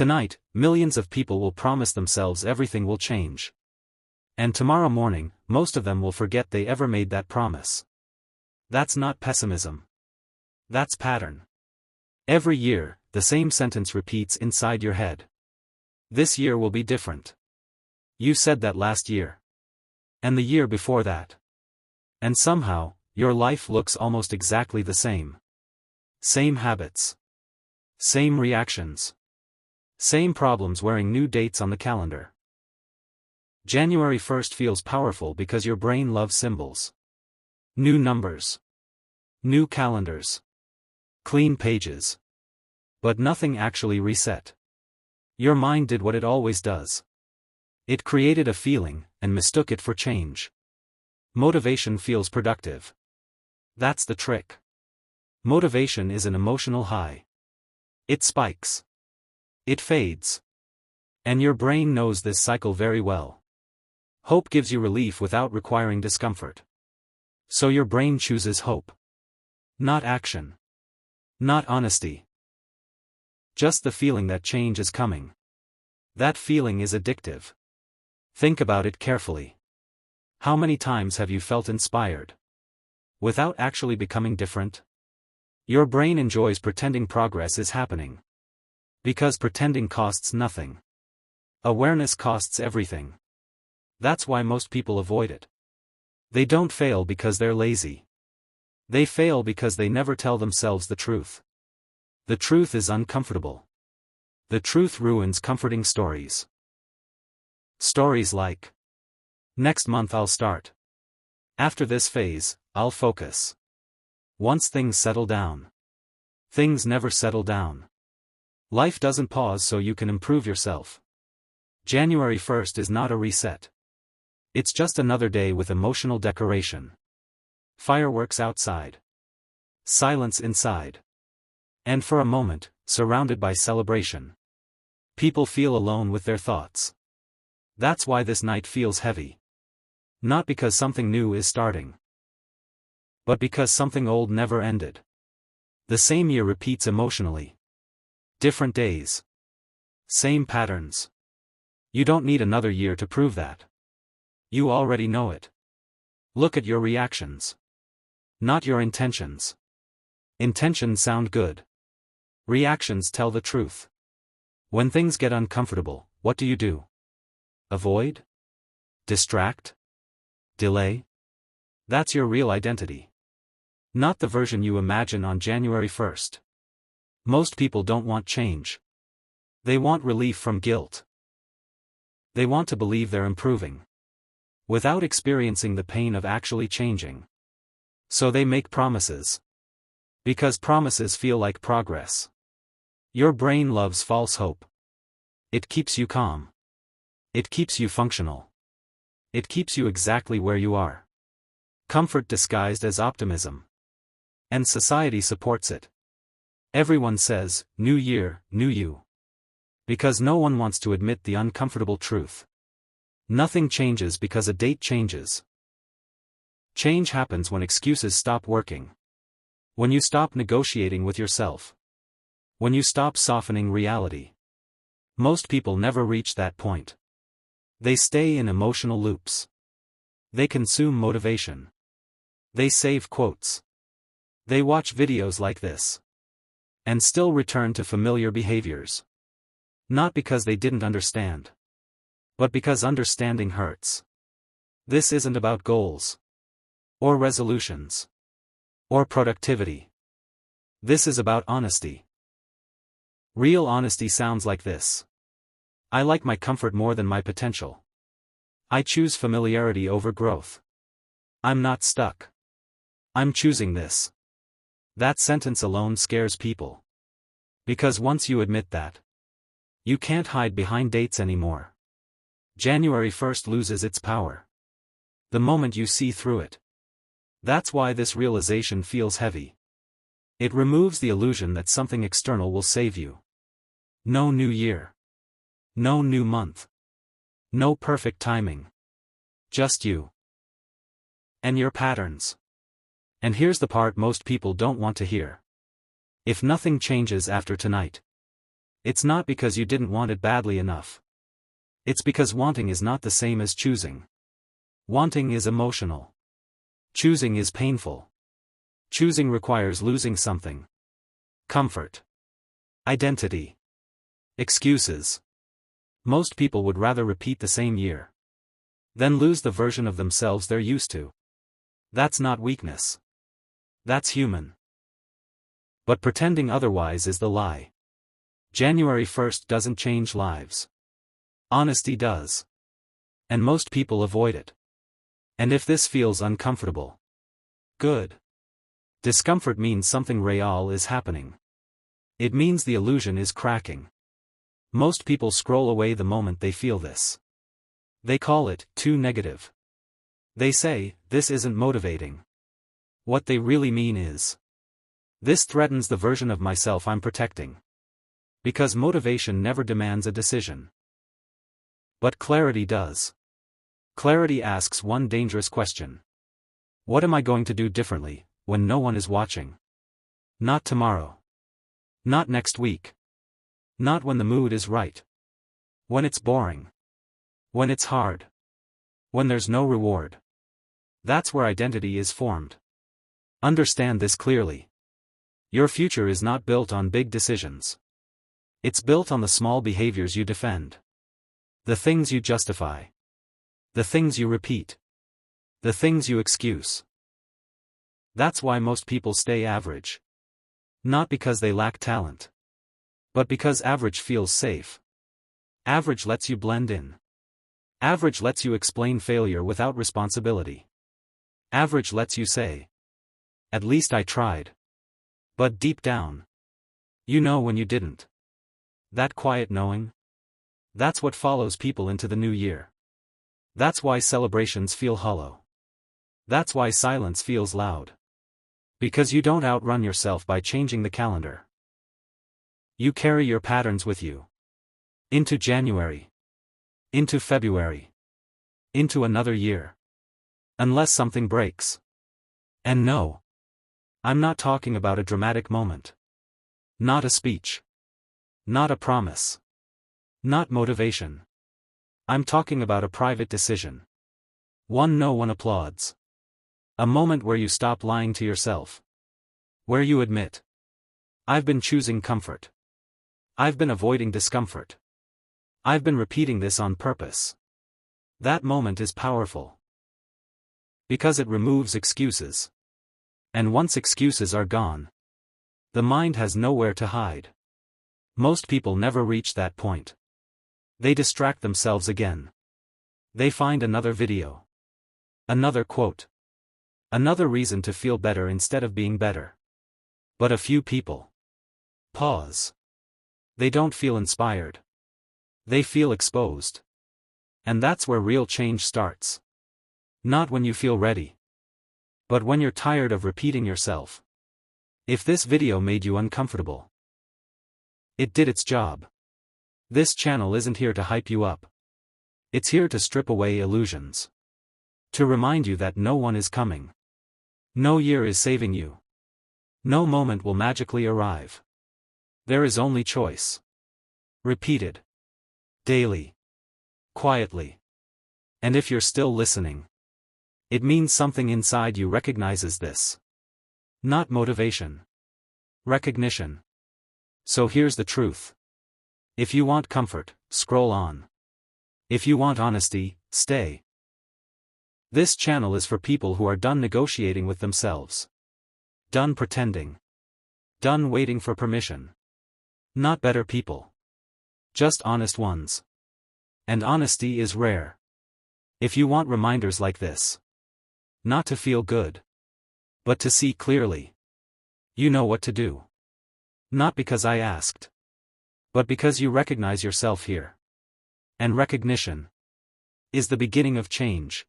Tonight, millions of people will promise themselves everything will change. And tomorrow morning, most of them will forget they ever made that promise. That's not pessimism. That's pattern. Every year, the same sentence repeats inside your head. This year will be different. You said that last year. And the year before that. And somehow, your life looks almost exactly the same. Same habits. Same reactions. Same problems wearing new dates on the calendar. January 1st feels powerful because your brain loves symbols. New numbers. New calendars. Clean pages. But nothing actually reset. Your mind did what it always does. It created a feeling, and mistook it for change. Motivation feels productive. That's the trick. Motivation is an emotional high. It spikes. It fades. And your brain knows this cycle very well. Hope gives you relief without requiring discomfort. So your brain chooses hope. Not action. Not honesty. Just the feeling that change is coming. That feeling is addictive. Think about it carefully. How many times have you felt inspired? Without actually becoming different? Your brain enjoys pretending progress is happening. Because pretending costs nothing. Awareness costs everything. That's why most people avoid it. They don't fail because they're lazy. They fail because they never tell themselves the truth. The truth is uncomfortable. The truth ruins comforting stories. Stories like, next month I'll start. After this phase, I'll focus. Once things settle down. Things never settle down. Life doesn't pause so you can improve yourself. January 1st is not a reset. It's just another day with emotional decoration. Fireworks outside. Silence inside. And for a moment, surrounded by celebration. People feel alone with their thoughts. That's why this night feels heavy. Not because something new is starting. But because something old never ended. The same year repeats emotionally. Different days. Same patterns. You don't need another year to prove that. You already know it. Look at your reactions. Not your intentions. Intentions sound good. Reactions tell the truth. When things get uncomfortable, what do? Avoid? Distract? Delay? That's your real identity. Not the version you imagine on January 1st. Most people don't want change. They want relief from guilt. They want to believe they're improving. Without experiencing the pain of actually changing. So they make promises. Because promises feel like progress. Your brain loves false hope. It keeps you calm. It keeps you functional. It keeps you exactly where you are. Comfort disguised as optimism. And society supports it. Everyone says, new year, new you. Because no one wants to admit the uncomfortable truth. Nothing changes because a date changes. Change happens when excuses stop working. When you stop negotiating with yourself. When you stop softening reality. Most people never reach that point. They stay in emotional loops. They consume motivation. They save quotes. They watch videos like this. And still return to familiar behaviors. Not because they didn't understand. But because understanding hurts. This isn't about goals. Or resolutions. Or productivity. This is about honesty. Real honesty sounds like this. I like my comfort more than my potential. I choose familiarity over growth. I'm not stuck. I'm choosing this. That sentence alone scares people. Because once you admit that, you can't hide behind dates anymore. January 1st loses its power. The moment you see through it. That's why this realization feels heavy. It removes the illusion that something external will save you. No new year. No new month. No perfect timing. Just you. And your patterns. And here's the part most people don't want to hear. If nothing changes after tonight, It's not because you didn't want it badly enough. It's because wanting is not the same as choosing. Wanting is emotional. Choosing is painful. Choosing requires losing something. Comfort. Identity. Excuses. Most people would rather repeat the same year than lose the version of themselves they're used to. That's not weakness. That's human. But pretending otherwise is the lie. January 1st doesn't change lives. Honesty does. And most people avoid it. And if this feels uncomfortable, good. Discomfort means something real is happening. It means the illusion is cracking. Most people scroll away the moment they feel this. They call it too negative. They say, this isn't motivating. What they really mean is, this threatens the version of myself I'm protecting. Because motivation never demands a decision. But clarity does. Clarity asks one dangerous question. What am I going to do differently, when no one is watching? Not tomorrow. Not next week. Not when the mood is right. When it's boring. When it's hard. When there's no reward. That's where identity is formed. Understand this clearly. Your future is not built on big decisions. It's built on the small behaviors you defend. The things you justify. The things you repeat. The things you excuse. That's why most people stay average. Not because they lack talent. But because average feels safe. Average lets you blend in. Average lets you explain failure without responsibility. Average lets you say, at least I tried. But deep down, you know when you didn't. That quiet knowing? That's what follows people into the new year. That's why celebrations feel hollow. That's why silence feels loud. Because you don't outrun yourself by changing the calendar. You carry your patterns with you. Into January. Into February. Into another year. Unless something breaks. And no. I'm not talking about a dramatic moment. Not a speech. Not a promise. Not motivation. I'm talking about a private decision. One no one applauds. A moment where you stop lying to yourself. Where you admit, I've been choosing comfort. I've been avoiding discomfort. I've been repeating this on purpose. That moment is powerful. Because it removes excuses. And once excuses are gone, the mind has nowhere to hide. Most people never reach that point. They distract themselves again. They find another video. Another quote. Another reason to feel better instead of being better. But a few people pause. They don't feel inspired. They feel exposed. And that's where real change starts. Not when you feel ready. But when you're tired of repeating yourself. If this video made you uncomfortable, it did its job. This channel isn't here to hype you up. It's here to strip away illusions. To remind you that no one is coming. No year is saving you. No moment will magically arrive. There is only choice. Repeated. Daily. Quietly. And if you're still listening, it means something inside you recognizes this. Not motivation. Recognition. So here's the truth. If you want comfort, scroll on. If you want honesty, stay. This channel is for people who are done negotiating with themselves. Done pretending. Done waiting for permission. Not better people. Just honest ones. And honesty is rare. If you want reminders like this. Not to feel good. But to see clearly. You know what to do. Not because I asked. But because you recognize yourself here. And recognition is the beginning of change.